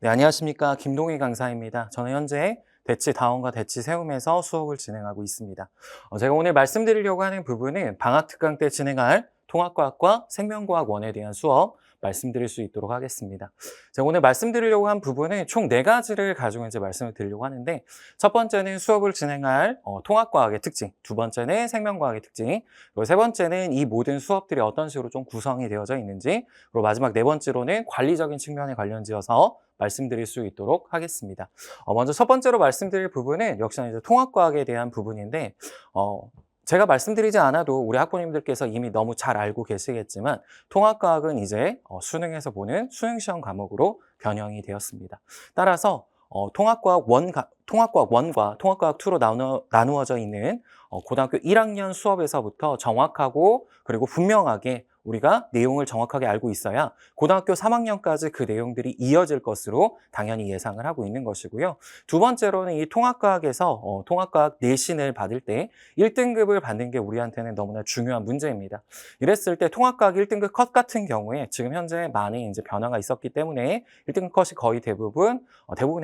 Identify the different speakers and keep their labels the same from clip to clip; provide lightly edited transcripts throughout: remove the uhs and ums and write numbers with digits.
Speaker 1: 네, 안녕하십니까. 김동희 강사입니다. 저는 현재 대치 다원과 대치 세움에서 수업을 진행하고 있습니다. 제가 오늘 말씀드리려고 하는 부분은 방학 특강 때 진행할 통합과학과 생명과학 원에 대한 수업 말씀드릴 수 있도록 하겠습니다. 제가 오늘 말씀드리려고 한 부분은 총 4가지를 가지고 이제 말씀을 드리려고 하는데, 첫 번째는 수업을 진행할 통합과학의 특징, 두 번째는 생명과학의 특징, 그리고 세 번째는 이 모든 수업들이 어떤 식으로 좀 구성이 되어져 있는지, 그리고 마지막 네 번째로는 관리적인 측면에 관련지어서 말씀드릴 수 있도록 하겠습니다. 먼저 첫 번째로 말씀드릴 부분은 역시나 이제 통합과학에 대한 부분인데, 제가 말씀드리지 않아도 우리 학부모님들께서 이미 너무 잘 알고 계시겠지만, 통합과학은 이제 수능에서 보는 수능시험 과목으로 변형이 되었습니다. 따라서 통합과학 1과 통합과학 2로 나누어져 있는 고등학교 1학년 수업에서부터 정확하고 그리고 분명하게 우리가 내용을 정확하게 알고 있어야 고등학교 3학년까지 그 내용들이 이어질 것으로 당연히 예상을 하고 있는 것이고요. 두 번째로는 이 통합과학에서 통합과학 내신을 받을 때 1등급을 받는 게 우리한테는 너무나 중요한 문제입니다. 이랬을 때 통합과학 1등급 컷 같은 경우에 지금 현재 많은 이제 변화가 있었기 때문에 1등급 컷이 거의 대부분의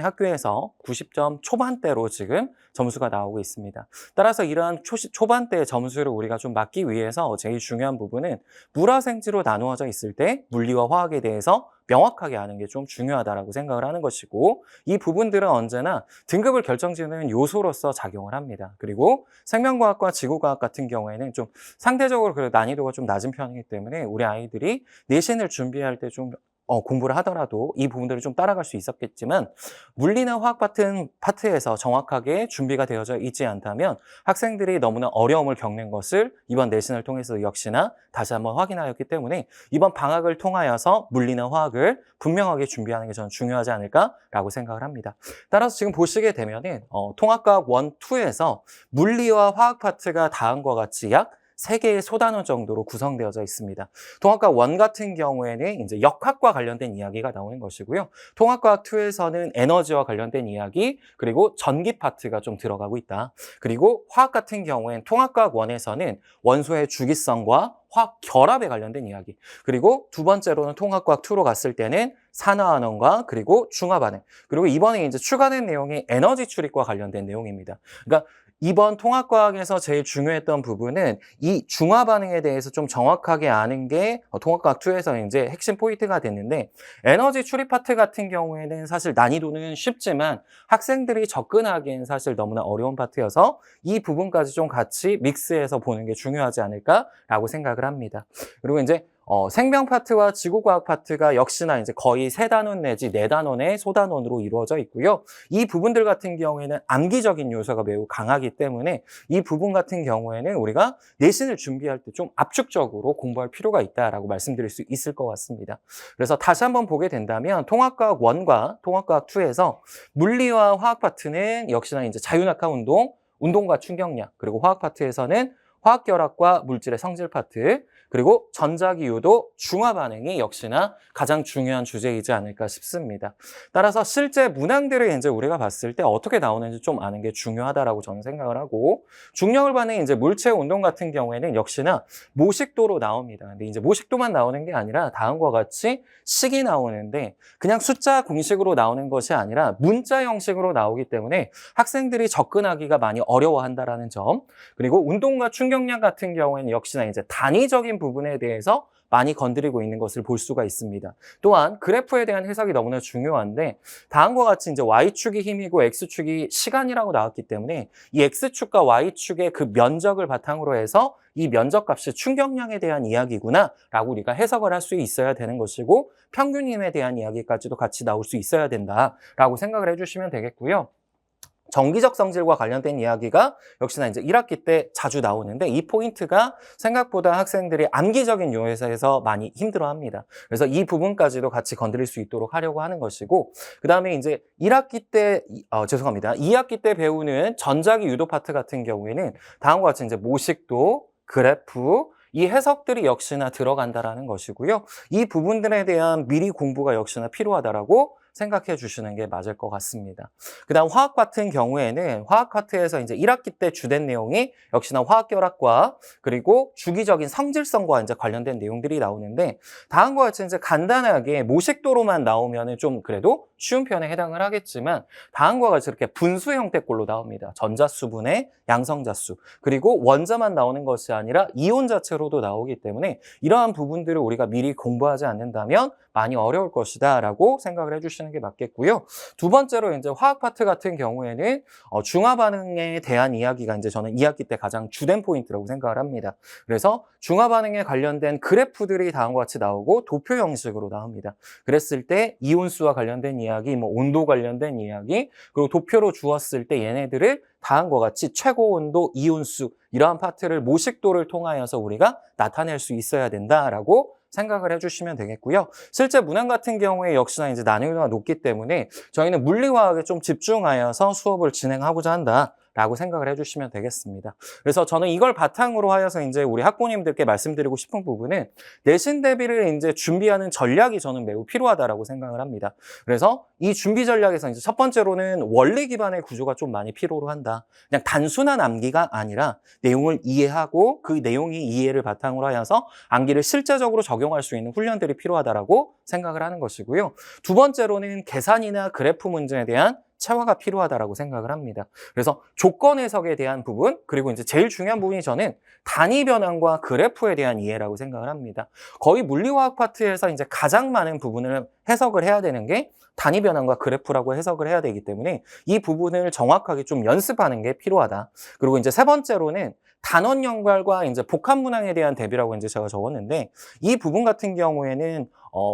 Speaker 1: 학교에서 90점 초반대로 지금 점수가 나오고 있습니다. 따라서 이러한 초반대 점수를 우리가 좀 막기 위해서 제일 중요한 부분은 물화생지로 나누어져 있을 때 물리와 화학에 대해서 명확하게 아는 게 좀 중요하다고 생각을 하는 것이고, 이 부분들은 언제나 등급을 결정지는 요소로서 작용을 합니다. 그리고 생명과학과 지구과학 같은 경우에는 좀 상대적으로 난이도가 좀 낮은 편이기 때문에 우리 아이들이 내신을 준비할 때 좀 공부를 하더라도 이 부분들을 좀 따라갈 수 있었겠지만, 물리나 화학 같은 파트에서 정확하게 준비가 되어져 있지 않다면 학생들이 너무나 어려움을 겪는 것을 이번 내신을 통해서 역시나 다시 한번 확인하였기 때문에 이번 방학을 통하여서 물리나 화학을 분명하게 준비하는 게 저는 중요하지 않을까라고 생각을 합니다. 따라서 지금 보시게 되면은 통합과학 1, 2에서 물리와 화학 파트가 다음과 같이 약 3개의 소단원 정도로 구성되어져 있습니다. 통합과학 1 같은 경우에는 이제 역학과 관련된 이야기가 나오는 것이고요. 통합과학 2에서는 에너지와 관련된 이야기, 그리고 전기 파트가 좀 들어가고 있다. 그리고 화학 같은 경우엔 통합과학 1에서는 원소의 주기성과 화학 결합에 관련된 이야기, 그리고 두 번째로는 통합과학 2로 갔을 때는 산화환원과 그리고 중화반응, 그리고 이번에 이제 추가된 내용이 에너지 출입과 관련된 내용입니다. 그러니까 이번 통합과학에서 제일 중요했던 부분은 이 중화 반응에 대해서 좀 정확하게 아는 게 통합과학 2에서 이제 핵심 포인트가 됐는데, 에너지 출입 파트 같은 경우에는 사실 난이도는 쉽지만 학생들이 접근하기엔 사실 너무나 어려운 파트여서 이 부분까지 좀 같이 믹스해서 보는 게 중요하지 않을까라고 생각을 합니다. 그리고 이제 생명 파트와 지구과학 파트가 역시나 이제 거의 3단원 내지 4단원의 소단원으로 이루어져 있고요. 이 부분들 같은 경우에는 암기적인 요소가 매우 강하기 때문에 이 부분 같은 경우에는 우리가 내신을 준비할 때 좀 압축적으로 공부할 필요가 있다라고 말씀드릴 수 있을 것 같습니다. 그래서 다시 한번 보게 된다면 통합과학 1과 통합과학 2에서 물리와 화학 파트는 역시나 이제 자유낙하 운동, 운동과 충격량, 그리고 화학 파트에서는 화학결합과 물질의 성질 파트, 그리고 전자기유도 중화 반응이 역시나 가장 중요한 주제이지 않을까 싶습니다. 따라서 실제 문항들을 이제 우리가 봤을 때 어떻게 나오는지 좀 아는 게 중요하다라고 저는 생각을 하고, 중력을 받는 이제 물체 운동 같은 경우에는 역시나 모식도로 나옵니다. 근데 이제 모식도만 나오는 게 아니라 다음과 같이 식이 나오는데, 그냥 숫자 공식으로 나오는 것이 아니라 문자 형식으로 나오기 때문에 학생들이 접근하기가 많이 어려워한다라는 점, 그리고 운동과 충격량 같은 경우에는 역시나 이제 단위적인 부분에 대해서 많이 건드리고 있는 것을 볼 수가 있습니다. 또한 그래프에 대한 해석이 너무나 중요한데, 다음과 같이 이제 Y축이 힘이고 X축이 시간이라고 나왔기 때문에 이 X축과 Y축의 그 면적을 바탕으로 해서 이 면적값이 충격량에 대한 이야기구나 라고 우리가 해석을 할 수 있어야 되는 것이고, 평균임에 대한 이야기까지도 같이 나올 수 있어야 된다라고 생각을 해주시면 되겠고요. 정기적 성질과 관련된 이야기가 역시나 이제 1학기 때 자주 나오는데, 이 포인트가 생각보다 학생들이 암기적인 요소에서 많이 힘들어합니다. 그래서 이 부분까지도 같이 건드릴 수 있도록 하려고 하는 것이고, 그 다음에 이제 2학기 때 배우는 전자기 유도 파트 같은 경우에는 다음과 같이 이제 모식도, 그래프, 이 해석들이 역시나 들어간다라는 것이고요. 이 부분들에 대한 미리 공부가 역시나 필요하다라고 생각해 주시는 게 맞을 것 같습니다. 그다음 화학 같은 경우에는 화학 파트에서 이제 1학기 때 주된 내용이 역시나 화학결합과 그리고 주기적인 성질성과 이제 관련된 내용들이 나오는데 다음과 같이 이제 간단하게 모식도로만 나오면은 좀 그래도 쉬운 편에 해당을 하겠지만 다음과 같이 이렇게 분수 형태꼴로 나옵니다. 전자수분의 양성자수 그리고 원자만 나오는 것이 아니라 이온 자체로도 나오기 때문에 이러한 부분들을 우리가 미리 공부하지 않는다면 많이 어려울 것이다 라고 생각을 해주시는 게 맞겠고요. 두 번째로 이제 화학 파트 같은 경우에는 중화 반응에 대한 이야기가 이제 저는 2학기 때 가장 주된 포인트라고 생각을 합니다. 그래서 중화 반응에 관련된 그래프들이 다음과 같이 나오고 도표 형식으로 나옵니다. 그랬을 때 이온수와 관련된 이야기, 뭐 온도 관련된 이야기, 그리고 도표로 주었을 때 얘네들을 다음과 같이 최고 온도, 이온수 이러한 파트를 모식도를 통하여서 우리가 나타낼 수 있어야 된다라고 생각을 해주시면 되겠고요. 실제 문항 같은 경우에 역시나 이제 난이도가 높기 때문에 저희는 물리화학에 좀 집중하여서 수업을 진행하고자 한다라고 생각을 해주시면 되겠습니다. 그래서 저는 이걸 바탕으로 하여서 이제 우리 학부모님들께 말씀드리고 싶은 부분은 내신 대비를 이제 준비하는 전략이 저는 매우 필요하다라고 생각을 합니다. 그래서 이 준비 전략에서 이제 첫 번째로는 원리 기반의 구조가 좀 많이 필요로 한다. 그냥 단순한 암기가 아니라 내용을 이해하고 그 내용이 이해를 바탕으로 하여서 암기를 실제적으로 적용할 수 있는 훈련들이 필요하다라고 생각을 하는 것이고요. 두 번째로는 계산이나 그래프 문제에 대한 체화가 필요하다라고 생각을 합니다. 그래서 조건 해석에 대한 부분, 그리고 이제 제일 중요한 부분이 저는 단위 변환과 그래프에 대한 이해라고 생각을 합니다. 거의 물리화학 파트에서 이제 가장 많은 부분을 해석을 해야 되는 게 단위 변환과 그래프라고 해석을 해야 되기 때문에 이 부분을 정확하게 좀 연습하는 게 필요하다. 그리고 이제 세 번째로는 단원 연결과 이제 복합 문항에 대한 대비라고 이제 제가 적었는데 이 부분 같은 경우에는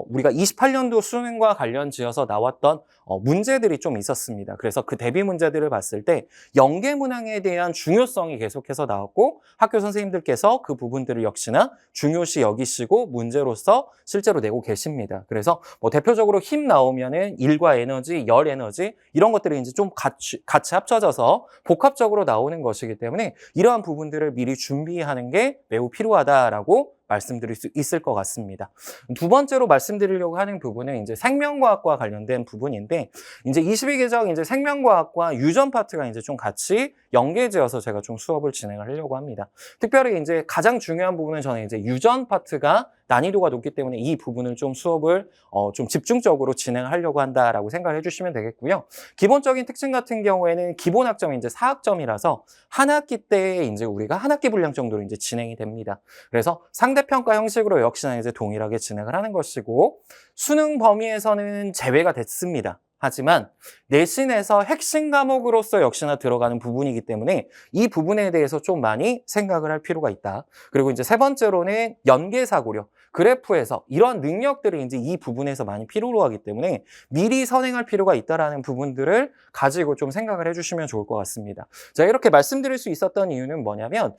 Speaker 1: 우리가 28년도 수능과 관련 지어서 나왔던 문제들이 좀 있었습니다. 그래서 그 대비 문제들을 봤을 때 연계 문항에 대한 중요성이 계속해서 나왔고 학교 선생님들께서 그 부분들을 역시나 중요시 여기시고 문제로서 실제로 내고 계십니다. 그래서 뭐 대표적으로 힘 나오면은 일과 에너지, 열 에너지 이런 것들이 이제 좀 같이 합쳐져서 복합적으로 나오는 것이기 때문에 이러한 부분들을 미리 준비하는 게 매우 필요하다라고 말씀드릴 수 있을 것 같습니다. 두 번째로 말씀드리려고 하는 부분은 이제 생명과학과 관련된 부분인데, 이제 22계정 이제 생명과학과 유전 파트가 이제 좀 같이 연계지어서 제가 좀 수업을 진행을 하려고 합니다. 특별히 이제 가장 중요한 부분은 저는 이제 유전 파트가 난이도가 높기 때문에 이 부분을 좀 수업을 좀 집중적으로 진행하려고 한다라고 생각을 해주시면 되겠고요. 기본적인 특징 같은 경우에는 기본 학점이 이제 4학점이라서 한 학기 때 이제 우리가 한 학기 분량 정도로 이제 진행이 됩니다. 그래서 상대평가 형식으로 역시나 이제 동일하게 진행을 하는 것이고 수능 범위에서는 제외가 됐습니다. 하지만 내신에서 핵심 과목으로서 역시나 들어가는 부분이기 때문에 이 부분에 대해서 좀 많이 생각을 할 필요가 있다. 그리고 이제 세 번째로는 연계사고력, 그래프에서 이런 능력들이 이제 이 부분에서 많이 필요로 하기 때문에 미리 선행할 필요가 있다라는 부분들을 가지고 좀 생각을 해주시면 좋을 것 같습니다. 제가 이렇게 말씀드릴 수 있었던 이유는 뭐냐면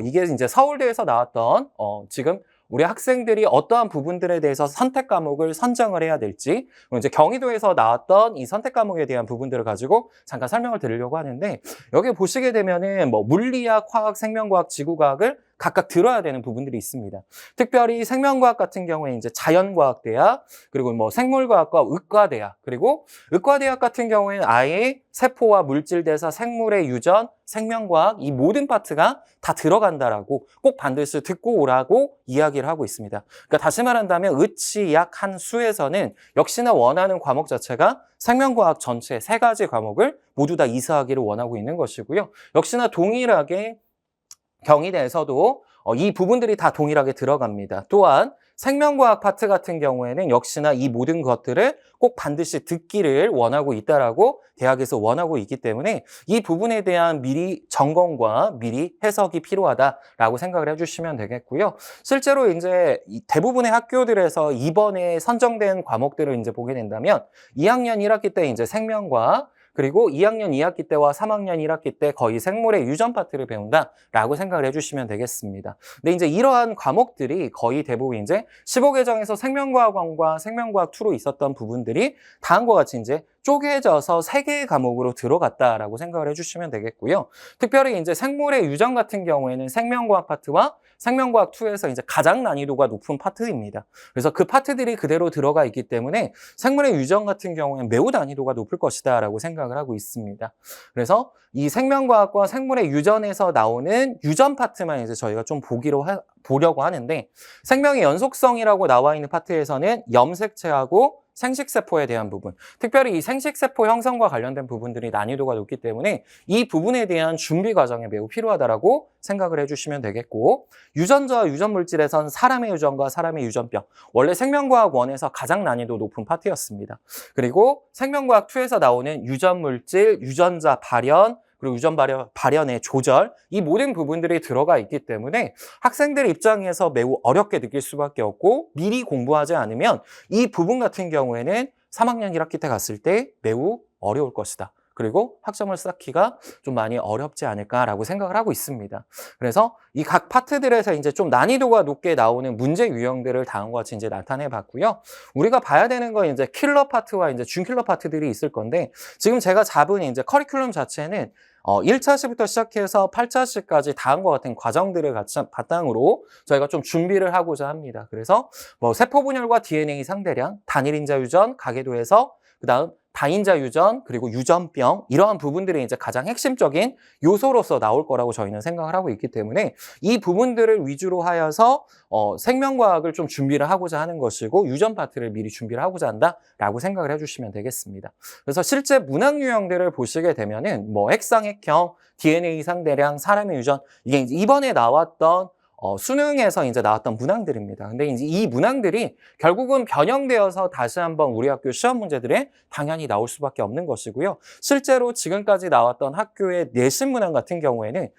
Speaker 1: 이게 이제 서울대에서 나왔던 지금 우리 학생들이 어떠한 부분들에 대해서 선택 과목을 선정을 해야 될지, 이제 경희도에서 나왔던 이 선택 과목에 대한 부분들을 가지고 잠깐 설명을 드리려고 하는데, 여기 보시게 되면은 뭐 물리학, 화학, 생명과학, 지구과학을 각각 들어야 되는 부분들이 있습니다. 특별히 생명과학 같은 경우에 이제 자연과학대학, 그리고 뭐 생물과학과 의과대학, 그리고 의과대학 같은 경우에는 아예 세포와 물질대사, 생물의 유전, 생명과학 이 모든 파트가 다 들어간다라고 꼭 반드시 듣고 오라고 이야기를 하고 있습니다. 그러니까 다시 말한다면 의치, 약, 한, 수에서는 역시나 원하는 과목 자체가 생명과학 전체 3가지 과목을 모두 다 이수하기를 원하고 있는 것이고요. 역시나 동일하게 경희대에서도 이 부분들이 다 동일하게 들어갑니다. 또한 생명과학 파트 같은 경우에는 역시나 이 모든 것들을 꼭 반드시 듣기를 원하고 있다라고 대학에서 원하고 있기 때문에 이 부분에 대한 미리 점검과 미리 해석이 필요하다라고 생각을 해주시면 되겠고요. 실제로 이제 대부분의 학교들에서 이번에 선정된 과목들을 이제 보게 된다면 2학년 1학기 때 이제 생명과학, 그리고 2학년 2학기 때와 3학년 1학기 때 거의 생물의 유전 파트를 배운다라고 생각을 해주시면 되겠습니다. 근데 이제 이러한 과목들이 거의 대부분 이제 15계정에서 생명과학원과 생명과학2로 있었던 부분들이 다음과 같이 이제 쪼개져서 3개의 과목으로 들어갔다라고 생각을 해주시면 되겠고요. 특별히 이제 생물의 유전 같은 경우에는 생명과학 파트와 생명과학 2에서 이제 가장 난이도가 높은 파트입니다. 그래서 그 파트들이 그대로 들어가 있기 때문에 생물의 유전 같은 경우에는 매우 난이도가 높을 것이다라고 생각을 하고 있습니다. 그래서 이 생명과학과 생물의 유전에서 나오는 유전 파트만 이제 저희가 좀 보려고 하는데, 생명의 연속성이라고 나와 있는 파트에서는 염색체하고 생식세포에 대한 부분, 특별히 이 생식세포 형성과 관련된 부분들이 난이도가 높기 때문에 이 부분에 대한 준비 과정이 매우 필요하다라고 생각을 해주시면 되겠고, 유전자와 유전물질에선 사람의 유전과 사람의 유전병, 원래 생명과학 1에서 가장 난이도 높은 파트였습니다. 그리고 생명과학 2에서 나오는 유전물질, 유전자 발현, 그리고 유전 발현의 조절, 이 모든 부분들이 들어가 있기 때문에 학생들 입장에서 매우 어렵게 느낄 수밖에 없고, 미리 공부하지 않으면 이 부분 같은 경우에는 3학년 1학기 때 갔을 때 매우 어려울 것이다. 그리고 학점을 쌓기가 좀 많이 어렵지 않을까라고 생각을 하고 있습니다. 그래서 이 각 파트들에서 이제 좀 난이도가 높게 나오는 문제 유형들을 다음과 같이 이제 나타내 봤고요. 우리가 봐야 되는 건 이제 킬러 파트와 이제 준킬러 파트들이 있을 건데, 지금 제가 잡은 이제 커리큘럼 자체는 1차시부터 시작해서 8차시까지 다음과 같은 과정들을 바탕으로 저희가 좀 준비를 하고자 합니다. 그래서 뭐 세포분열과 DNA 상대량, 단일인자 유전, 가계도에서 그다음 다인자 유전, 그리고 유전병, 이러한 부분들이 이제 가장 핵심적인 요소로서 나올 거라고 저희는 생각을 하고 있기 때문에 이 부분들을 위주로 하여서 생명과학을 좀 준비를 하고자 하는 것이고, 유전 파트를 미리 준비를 하고자 한다라고 생각을 해주시면 되겠습니다. 그래서 실제 문학 유형들을 보시게 되면은 뭐 핵상, 핵형, DNA 상대량, 사람의 유전, 이게 이제 이번에 나왔던 수능에서 이제 나왔던 문항들입니다. 근데 이제 이 문항들이 결국은 변형되어서 다시 한번 우리 학교 시험 문제들에 당연히 나올 수밖에 없는 것이고요. 실제로 지금까지 나왔던 학교의 내신 문항 같은 경우에는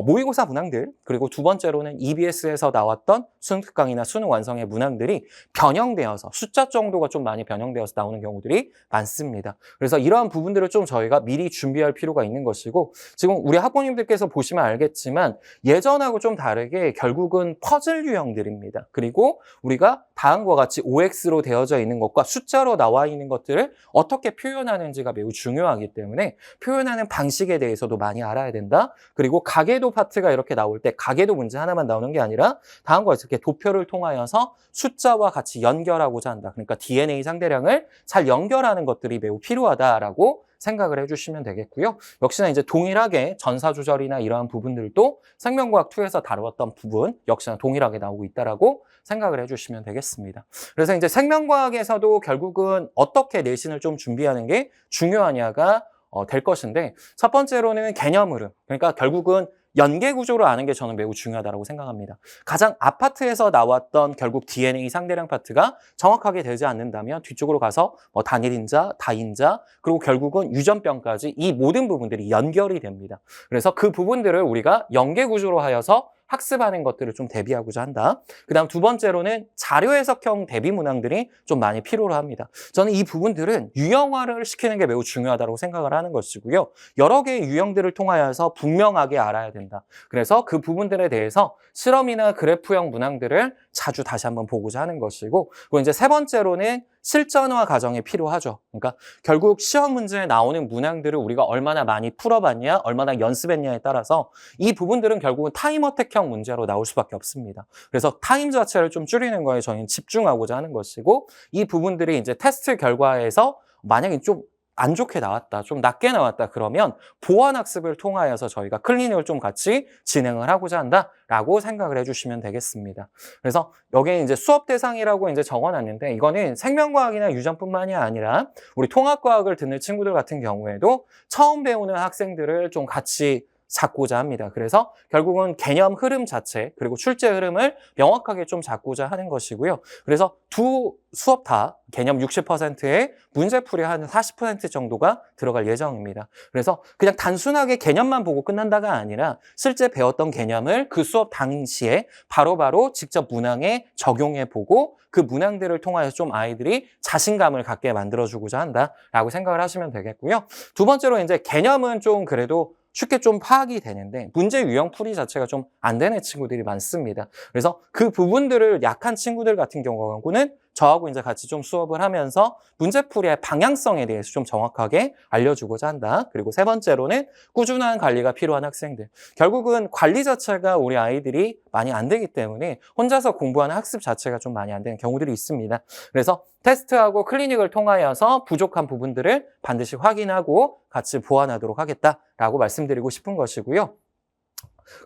Speaker 1: 모의고사 문항들, 그리고 두 번째로는 EBS에서 나왔던 수능 특강이나 수능 완성의 문항들이 변형되어서 숫자 정도가 좀 많이 변형되어서 나오는 경우들이 많습니다. 그래서 이러한 부분들을 좀 저희가 미리 준비할 필요가 있는 것이고, 지금 우리 학부모님들께서 보시면 알겠지만 예전하고 좀 다르게 결국은 퍼즐 유형들입니다. 그리고 우리가 다음과 같이 OX로 되어져 있는 것과 숫자로 나와 있는 것들을 어떻게 표현하는지가 매우 중요하기 때문에 표현하는 방식에 대해서도 많이 알아야 된다. 그리고 가계도 파트가 이렇게 나올 때 가계도 문제 하나만 나오는 게 아니라 다음과 같이 이렇게 도표를 통하여서 숫자와 같이 연결하고자 한다. 그러니까 DNA 상대량을 잘 연결하는 것들이 매우 필요하다라고 생각을 해주시면 되겠고요. 역시나 이제 동일하게 전사 조절이나 이러한 부분들도 생명과학 2에서 다루었던 부분 역시나 동일하게 나오고 있다라고 생각을 해주시면 되겠습니다. 그래서 이제 생명과학에서도 결국은 어떻게 내신을 좀 준비하는 게 중요하냐가 될 것인데, 첫 번째로는 개념 흐름, 그러니까 결국은 연계 구조를 아는 게 저는 매우 중요하다고 생각합니다. 가장 앞파트에서 나왔던 결국 DNA 상대량 파트가 정확하게 되지 않는다면 뒤쪽으로 가서 뭐 단일인자, 다인자, 그리고 결국은 유전병까지 이 모든 부분들이 연결이 됩니다. 그래서 그 부분들을 우리가 연계 구조로 하여서 학습하는 것들을 좀 대비하고자 한다. 그 다음 두 번째로는 자료 해석형 대비 문항들이 좀 많이 필요로 합니다. 저는 이 부분들은 유형화를 시키는 게 매우 중요하다고 생각을 하는 것이고요. 여러 개의 유형들을 통하여서 분명하게 알아야 된다. 그래서 그 부분들에 대해서 실험이나 그래프형 문항들을 자주 다시 한번 보고자 하는 것이고, 그리고 이제 세 번째로는 실전화 과정이 필요하죠. 그러니까 결국 시험 문제에 나오는 문항들을 우리가 얼마나 많이 풀어봤냐, 얼마나 연습했냐에 따라서 이 부분들은 결국은 타임 어택형 문제로 나올 수밖에 없습니다. 그래서 타임 자체를 좀 줄이는 거에 저희는 집중하고자 하는 것이고, 이 부분들이 이제 테스트 결과에서 만약에 좀 안 좋게 나왔다, 좀 낮게 나왔다 그러면 보완 학습을 통하여서 저희가 클리닉을 좀 같이 진행을 하고자 한다라고 생각을 해주시면 되겠습니다. 그래서 여기에 이제 수업 대상이라고 이제 적어놨는데, 이거는 생명과학이나 유전뿐만이 아니라 우리 통합과학을 듣는 친구들 같은 경우에도 처음 배우는 학생들을 좀 같이 잡고자 합니다. 그래서 결국은 개념 흐름 자체, 그리고 출제 흐름을 명확하게 좀 잡고자 하는 것이고요. 그래서 두 수업 다 개념 60%에 문제풀이 한 40% 정도가 들어갈 예정입니다. 그래서 그냥 단순하게 개념만 보고 끝난다가 아니라 실제 배웠던 개념을 그 수업 당시에 바로바로 직접 문항에 적용해보고 그 문항들을 통해서 좀 아이들이 자신감을 갖게 만들어주고자 한다라고 생각을 하시면 되겠고요. 두 번째로 이제 개념은 좀 그래도 쉽게 좀 파악이 되는데 문제 유형 풀이 자체가 좀 안 되는 친구들이 많습니다. 그래서 그 부분들을 약한 친구들 같은 경우는 저하고 이제 같이 좀 수업을 하면서 문제풀이의 방향성에 대해서 좀 정확하게 알려주고자 한다. 그리고 세 번째로는 꾸준한 관리가 필요한 학생들. 결국은 관리 자체가 우리 아이들이 많이 안 되기 때문에 혼자서 공부하는 학습 자체가 좀 많이 안 되는 경우들이 있습니다. 그래서 테스트하고 클리닉을 통하여서 부족한 부분들을 반드시 확인하고 같이 보완하도록 하겠다라고 말씀드리고 싶은 것이고요.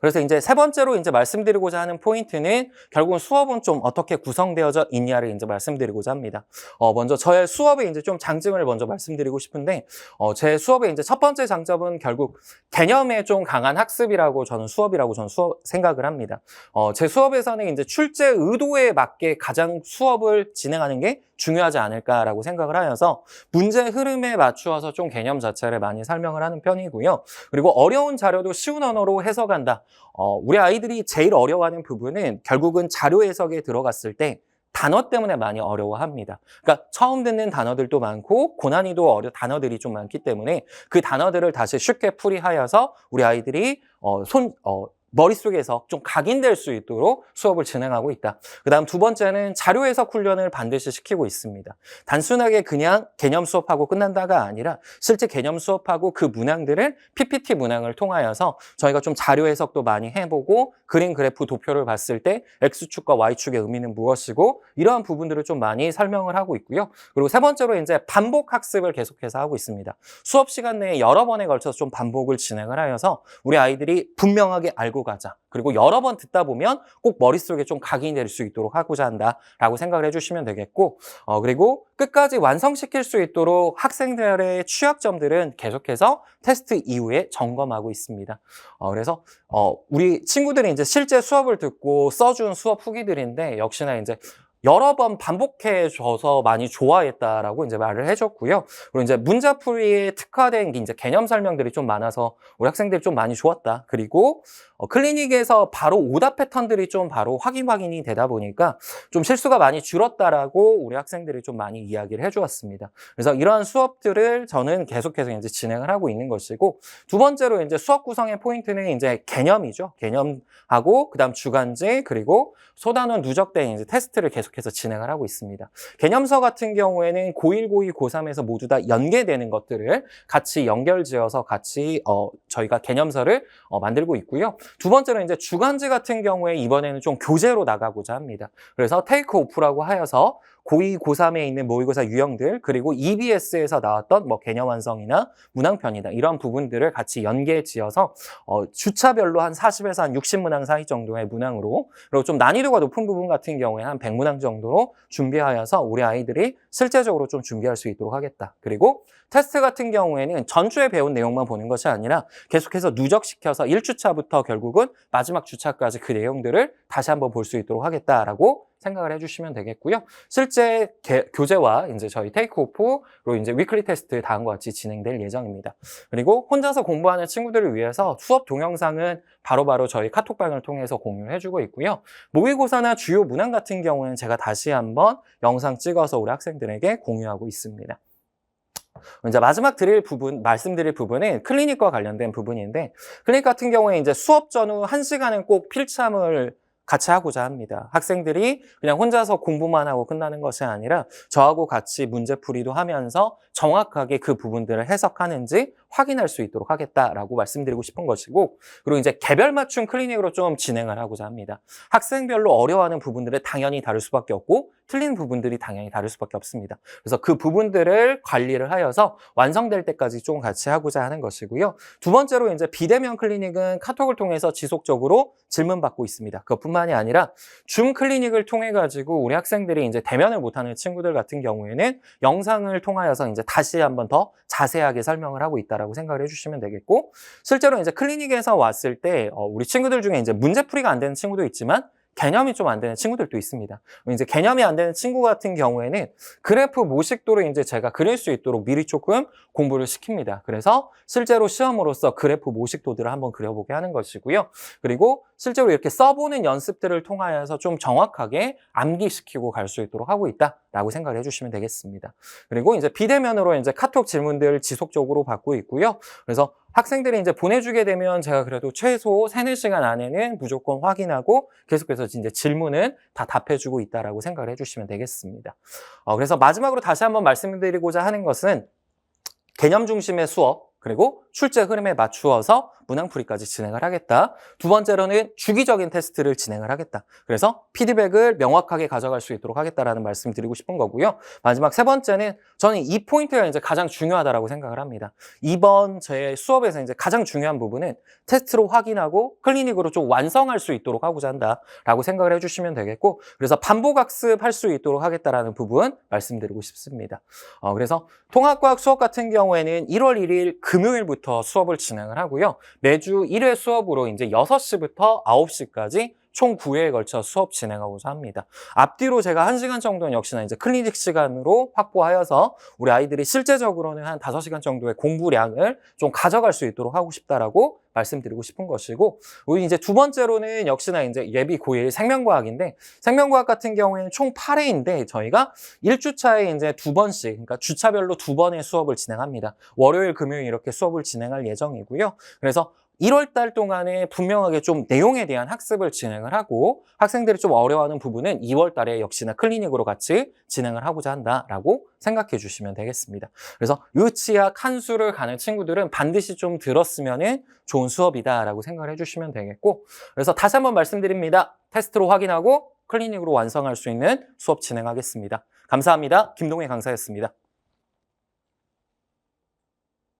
Speaker 1: 그래서 이제 세 번째로 이제 말씀드리고자 하는 포인트는 결국은 수업은 좀 어떻게 구성되어져 있냐를 이제 말씀드리고자 합니다. 먼저 저의 수업의 이제 좀 장점을 먼저 말씀드리고 싶은데, 제 수업의 이제 첫 번째 장점은 결국 개념에 좀 강한 학습이라고 저는 수업 생각을 합니다. 제 수업에서는 이제 출제 의도에 맞게 가장 수업을 진행하는 게 중요하지 않을까라고 생각을 하여서 문제 흐름에 맞추어서 좀 개념 자체를 많이 설명을 하는 편이고요. 그리고 어려운 자료도 쉬운 언어로 해석한다. 우리 아이들이 제일 어려워하는 부분은 결국은 자료 해석에 들어갔을 때 단어 때문에 많이 어려워합니다. 그러니까 처음 듣는 단어들도 많고 고난이도 단어들이 좀 많기 때문에 그 단어들을 다시 쉽게 풀이하여서 우리 아이들이 머릿속에서 좀 각인될 수 있도록 수업을 진행하고 있다. 그다음 두 번째는 자료 해석 훈련을 반드시 시키고 있습니다. 단순하게 그냥 개념 수업하고 끝난다가 아니라 실제 개념 수업하고 그 문항들을 PPT 문항을 통하여서 저희가 좀 자료 해석도 많이 해보고 그림 그래프 도표를 봤을 때 X축과 Y축의 의미는 무엇이고 이러한 부분들을 좀 많이 설명을 하고 있고요. 그리고 세 번째로 이제 반복 학습을 계속해서 하고 있습니다. 수업 시간 내에 여러 번에 걸쳐서 좀 반복을 진행을 하여서 우리 아이들이 분명하게 알고 가자. 그리고 여러 번 듣다 보면 꼭 머릿속에 좀 각인될 수 있도록 하고자 한다라고 생각을 해주시면 되겠고, 그리고 끝까지 완성시킬 수 있도록 학생들의 취약점들은 계속해서 테스트 이후에 점검하고 있습니다. 그래서 우리 친구들이 이제 실제 수업을 듣고 써준 수업 후기들인데 역시나 이제 여러 번 반복해줘서 많이 좋아했다라고 이제 말을 해줬고요. 그리고 이제 문제풀이에 특화된 이제 개념 설명들이 좀 많아서 우리 학생들이 좀 많이 좋았다. 그리고 클리닉에서 바로 오답 패턴들이 좀 바로 확인이 되다 보니까 좀 실수가 많이 줄었다라고 우리 학생들이 좀 많이 이야기를 해주었습니다. 그래서 이러한 수업들을 저는 계속해서 이제 진행을 하고 있는 것이고, 두 번째로 이제 수업 구성의 포인트는 이제 개념이죠. 개념하고 그다음 주간제 그리고 소단원 누적된 이제 테스트를 계속해서 진행을 하고 있습니다. 개념서 같은 경우에는 고1, 고2, 고3에서 모두 다 연계되는 것들을 같이 연결지어서 같이 저희가 개념서를 만들고 있고요. 두 번째로 이제 주간제 같은 경우에 이번에는 좀 교재로 나가고자 합니다. 그래서 테이크 오프라고 하여서 고2, 고3에 있는 모의고사 유형들 그리고 EBS에서 나왔던 뭐 개념 완성이나 문항편이나 이런 부분들을 같이 연계지어서 주차별로 한 40에서 한 60문항 사이 정도의 문항으로, 그리고 좀 난이도가 높은 부분 같은 경우에 한 100문항 정도로 준비하여서 우리 아이들이 실제적으로 좀 준비할 수 있도록 하겠다. 그리고 테스트 같은 경우에는 전주에 배운 내용만 보는 것이 아니라 계속해서 누적시켜서 1주차부터 결국은 마지막 주차까지 그 내용들을 다시 한번 볼 수 있도록 하겠다라고 생각을 해주시면 되겠고요. 실제 교재와 이제 저희 테이크오프로 이제 위클리 테스트 다음과 같이 진행될 예정입니다. 그리고 혼자서 공부하는 친구들을 위해서 수업 동영상은 바로바로 저희 카톡방을 통해서 공유를 해주고 있고요. 모의고사나 주요 문항 같은 경우는 제가 다시 한번 영상 찍어서 우리 학생들에게 공유하고 있습니다. 이제 마지막 말씀드릴 부분은 클리닉과 관련된 부분인데, 클리닉 같은 경우에 이제 수업 전후 1시간은 꼭 필참을 같이 하고자 합니다. 학생들이 그냥 혼자서 공부만 하고 끝나는 것이 아니라 저하고 같이 문제풀이도 하면서 정확하게 그 부분들을 해석하는지 확인할 수 있도록 하겠다라고 말씀드리고 싶은 것이고, 그리고 이제 개별 맞춤 클리닉으로 좀 진행을 하고자 합니다. 학생별로 어려워하는 부분들은 당연히 다를 수밖에 없고 틀린 부분들이 당연히 다를 수밖에 없습니다. 그래서 그 부분들을 관리를 하여서 완성될 때까지 좀 같이 하고자 하는 것이고요. 두 번째로 이제 비대면 클리닉은 카톡을 통해서 지속적으로 질문받고 있습니다. 그것뿐만이 아니라 줌 클리닉을 통해 가지고 우리 학생들이 이제 대면을 못하는 친구들 같은 경우에는 영상을 통하여서 이제 다시 한번 더 자세하게 설명을 하고 있다라고 생각을 해주시면 되겠고, 실제로 이제 클리닉에서 왔을 때 우리 친구들 중에 이제 문제풀이가 안 되는 친구도 있지만 개념이 좀 안 되는 친구들도 있습니다. 이제 개념이 안 되는 친구 같은 경우에는 그래프 모식도를 이제 제가 그릴 수 있도록 미리 조금 공부를 시킵니다. 그래서 실제로 시험으로서 그래프 모식도들을 한번 그려보게 하는 것이고요. 그리고 실제로 이렇게 써보는 연습들을 통하여서 좀 정확하게 암기시키고 갈 수 있도록 하고 있다라고 생각을 해주시면 되겠습니다. 그리고 이제 비대면으로 이제 카톡 질문들 지속적으로 받고 있고요. 그래서 학생들이 이제 보내주게 되면 제가 그래도 최소 3, 4시간 안에는 무조건 확인하고 계속해서 이제 질문은 다 답해주고 있다라고 생각을 해주시면 되겠습니다. 그래서 마지막으로 다시 한번 말씀드리고자 하는 것은 개념 중심의 수업, 그리고 출제 흐름에 맞추어서 문항풀이까지 진행을 하겠다. 두 번째로는 주기적인 테스트를 진행을 하겠다. 그래서 피드백을 명확하게 가져갈 수 있도록 하겠다라는 말씀 드리고 싶은 거고요. 마지막 세 번째는 저는 이 포인트가 이제 가장 중요하다라고 생각을 합니다. 이번 제 수업에서 이제 가장 중요한 부분은 테스트로 확인하고 클리닉으로 좀 완성할 수 있도록 하고자 한다라고 생각을 해주시면 되겠고, 그래서 반복 학습할 수 있도록 하겠다라는 부분 말씀드리고 싶습니다. 그래서 통합과학 수업 같은 경우에는 1월 1일 금요일부터 수업을 진행을 하고요. 매주 1회 수업으로 이제 6시부터 9시까지 총 9회에 걸쳐 수업 진행하고자 합니다. 앞뒤로 제가 1시간 정도는 역시나 이제 클리닉 시간으로 확보하여서 우리 아이들이 실제적으로는 한 5시간 정도의 공부량을 좀 가져갈 수 있도록 하고 싶다라고 말씀드리고 싶은 것이고, 우리 이제 두 번째로는 역시나 이제 예비 고1 생명과학인데, 생명과학 같은 경우에는 총 8회인데 저희가 1주차에 이제 2번씩, 그러니까 주차별로 2번의 수업을 진행합니다. 월요일, 금요일 이렇게 수업을 진행할 예정이고요. 그래서 1월 달 동안에 분명하게 좀 내용에 대한 학습을 진행을 하고, 학생들이 좀 어려워하는 부분은 2월 달에 역시나 클리닉으로 같이 진행을 하고자 한다라고 생각해 주시면 되겠습니다. 그래서 의치학, 한수를 가는 친구들은 반드시 좀 들었으면 좋은 수업이다라고 생각을 해주시면 되겠고, 그래서 다시 한번 말씀드립니다. 테스트로 확인하고 클리닉으로 완성할 수 있는 수업 진행하겠습니다. 감사합니다. 김동희 강사였습니다.